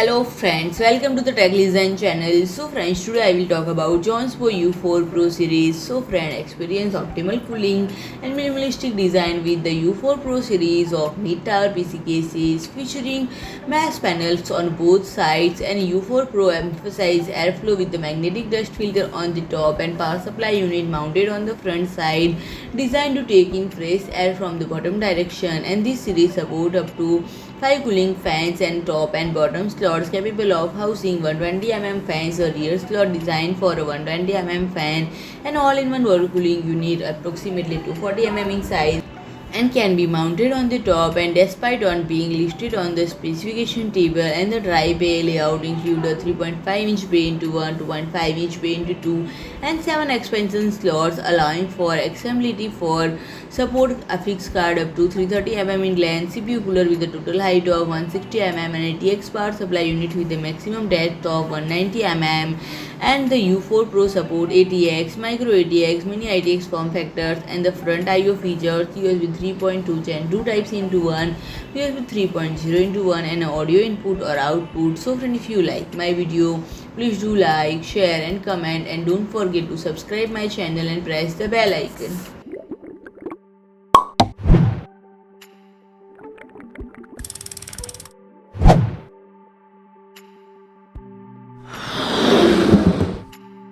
Hello friends, welcome to the Tech Design channel. So friends, today I will talk about Jonsbo U4 Pro series. So friend, experience optimal cooling and minimalistic design with the U4 Pro series of mid-tower PC cases featuring mass panels on both sides, and U4 Pro emphasize airflow with the magnetic dust filter on the top and power supply unit mounted on the front side, designed to take in fresh air from the bottom direction. And this series support up to 5 cooling fans and top and bottom slots capable of housing 120 mm fans, a rear slot designed for a 120 mm fan, an all-in-one water cooling unit approximately 240 mm in size and can be mounted on the top, and despite not being listed on the specification table. And the dry bay layout include a 3.5-inch bay into 1, 2.5-inch bay into 2, and 7 expansion slots allowing for expandability for support affix card up to 330 mm in length, CPU cooler with a total height of 160 mm, and ATX power supply unit with a maximum depth of 190 mm. And the U4 Pro support ATX, MicroATX, Mini-ITX form factors, and the front I/O features USB 3.2 Gen2 Type-C into 1, USB 3.0 into 1, and audio input or output. So friend, if you like my video, please do like, share and comment, and don't forget to subscribe my channel and press the bell icon.